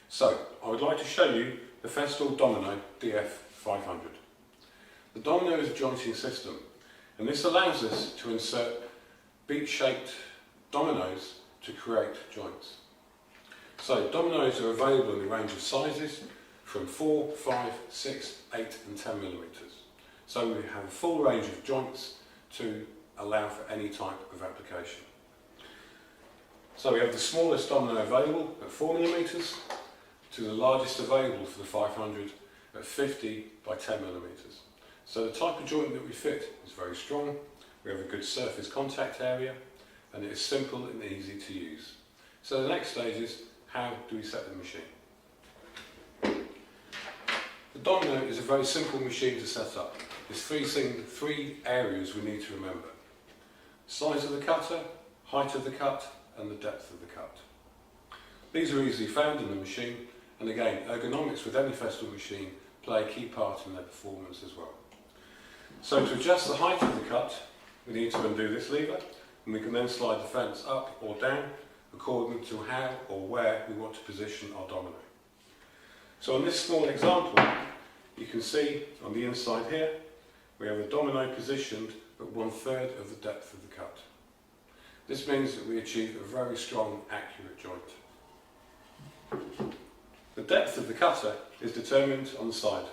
So, I would like to show you the Festool Domino DF 500. The Domino is a jointing system, and this allows us to insert beak-shaped dominoes to create joints. So, dominoes are available in a range of sizes from 4, 5, 6, 8 and 10 millimeters. So we have a full range of joints to allow for any type of application. So we have the smallest domino available at 4 millimeters to the largest available for the 500 at 50 by 10 millimeters. So the type of joint that we fit is very strong, we have a good surface contact area, and it is simple and easy to use. So the next stage is, how do we set the machine? The Domino is a very simple machine to set up. There's three areas we need to remember: size of the cutter, height of the cut, and the depth of the cut. These are easily found in the machine, and again, ergonomics with any Festool machine play a key part in their performance as well. So to adjust the height of the cut, we need to undo this lever, and we can then slide the fence up or down according to how or where we want to position our domino. So on this small example, you can see on the inside here, we have a domino positioned at 1/3 of the depth of the cut. This means that we achieve a very strong, accurate joint. The depth of the cutter is determined on the side.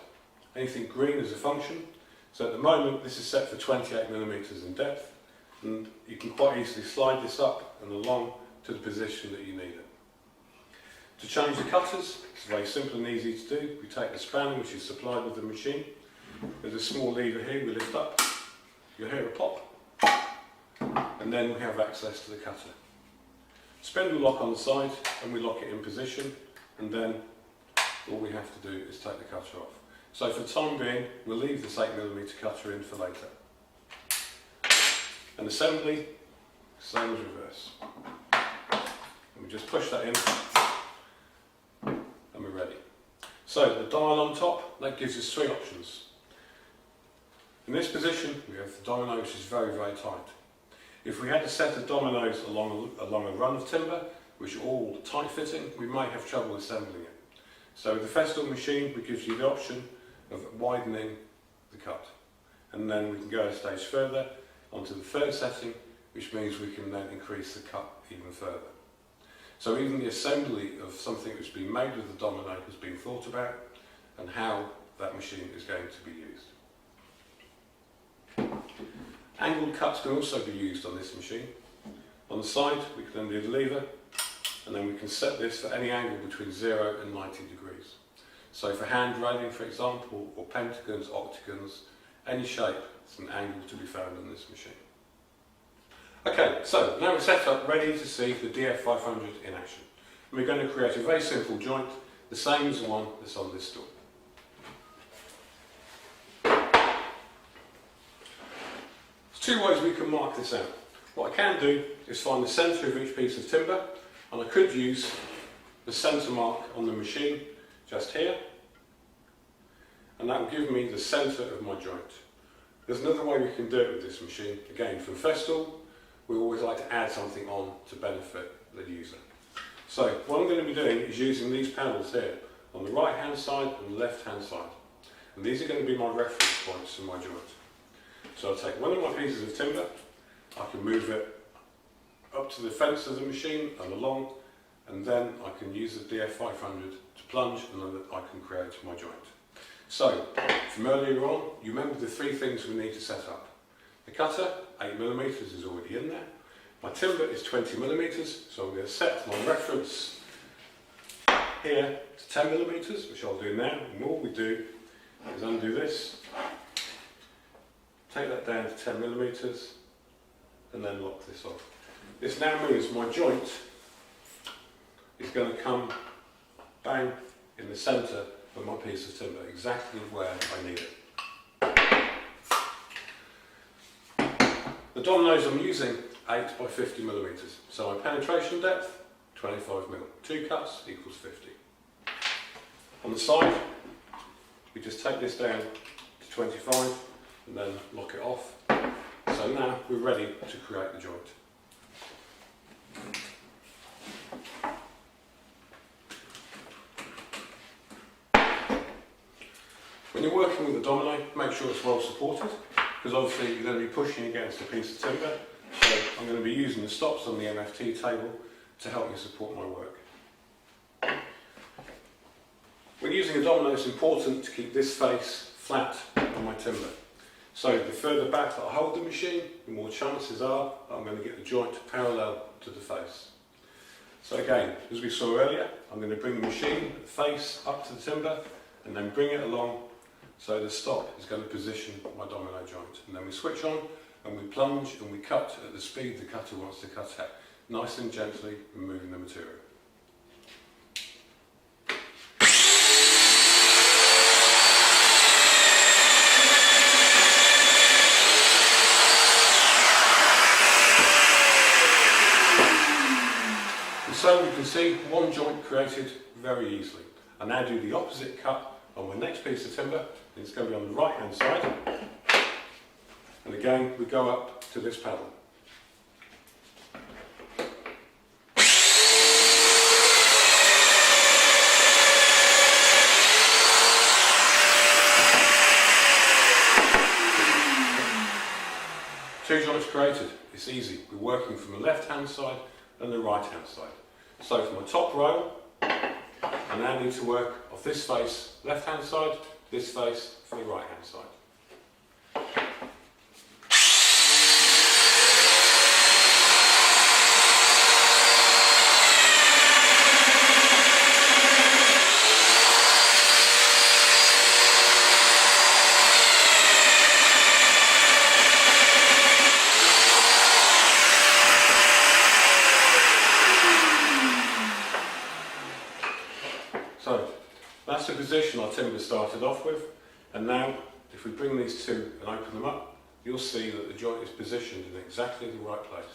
Anything green is a function, so at the moment this is set for 28 millimeters in depth, and you can quite easily slide this up and along to the position that you need it. To change the cutters, it's very simple and easy to do. We take the span which is supplied with the machine. There's a small lever here we lift up. You'll hear a pop, and then we have access to the cutter. Spindle lock on the side, and we lock it in position, and then all we have to do is take the cutter off. So for the time being, we'll leave this 8mm cutter in for later. And assembly, same as reverse. And we just push that in, and we're ready. So the dial on top, that gives us 3 options. In this position, we have the domino, which is very, very tight. If we had a set of dominoes along a run of timber, which are all tight fitting, we might have trouble assembling it. So with the Festool machine, it gives you the option of widening the cut. And then we can go a stage further onto the 3rd setting, which means we can then increase the cut even further. So even the assembly of something that's been made with the domino has been thought about, and how that machine is going to be used. Angled cuts can also be used on this machine. On the side, we can undo the lever, and then we can set this for any angle between 0 and 90 degrees. So for hand railing, for example, or pentagons, octagons, any shape, it's an angle to be found on this machine. Okay, so now we're set up, ready to see the DF500 in action. And we're going to create a very simple joint, the same as the one that's on this stool. There's 2 ways we can mark this out. What I can do is find the centre of each piece of timber, and I could use the centre mark on the machine just here, and that will give me the centre of my joint. There's another way we can do it with this machine. Again, from Festool, we always like to add something on to benefit the user. So what I'm going to be doing is using these panels here on the right hand side and the left hand side, and these are going to be my reference points for my joint. So I'll take one of my pieces of timber, I can move it up to the fence of the machine and along, and then I can use the DF500 to plunge, and then I can create my joint. So, from earlier on, you remember the 3 things we need to set up. The cutter, 8mm, is already in there. My timber is 20mm, so I'm going to set my reference here to 10mm, which I'll do now. And all we do is undo this, take that down to 10mm, and then lock this off. This now means my joint is going to come bang in the centre of my piece of timber, exactly where I need it. The dominoes I'm using 8 by 50mm, so my penetration depth 25mm. 2 cuts equals 50. On the side, we just take this down to 25 and then lock it off. So now we're ready to create the joint. When you're working with a domino, make sure it's well supported, because obviously you're going to be pushing against a piece of timber. So I'm going to be using the stops on the MFT table to help me support my work. When using a domino, it's important to keep this face flat on my timber. So the further back that I hold the machine, the more chances are that I'm going to get the joint parallel to the face. So again, as we saw earlier, I'm going to bring the machine face up to the timber and then bring it along so the stop is going to position my domino joint. And then we switch on and we plunge and we cut at the speed the cutter wants to cut at, nice and gently removing the material. So we can see one joint created very easily. I now do the opposite cut on my next piece of timber. It's going to be on the right hand side. And again we go up to this pedal. Two joints created. It's easy. We're working from the left hand side and the right hand side. So for my top row, I now need to work off this face, left hand side, this face for the right hand side. So that's the position our timber started off with, and now if we bring these two and open them up, you'll see that the joint is positioned in exactly the right place.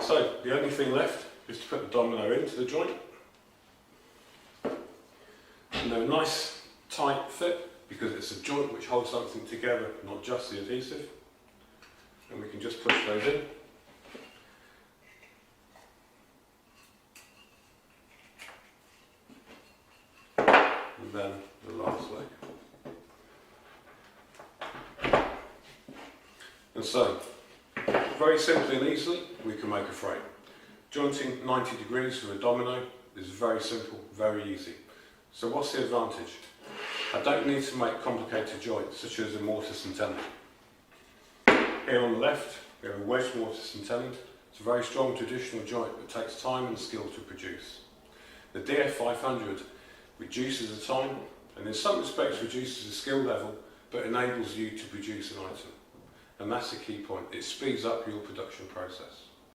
So the only thing left is to put the domino into the joint, and they're a nice tight fit because it's a joint which holds something together, not just the adhesive, and we can just push those in. And then the last leg. And so, very simply and easily, we can make a frame. Jointing 90 degrees for a domino is very simple, very easy. So what's the advantage? I don't need to make complicated joints such as a mortise and tenon. Here on the left, we have a wedge mortise and tenon. It's a very strong traditional joint that takes time and skill to produce. The DF 500 reduces the time and in some respects reduces the skill level, but enables you to produce an item. And that's the key point. It speeds up your production process.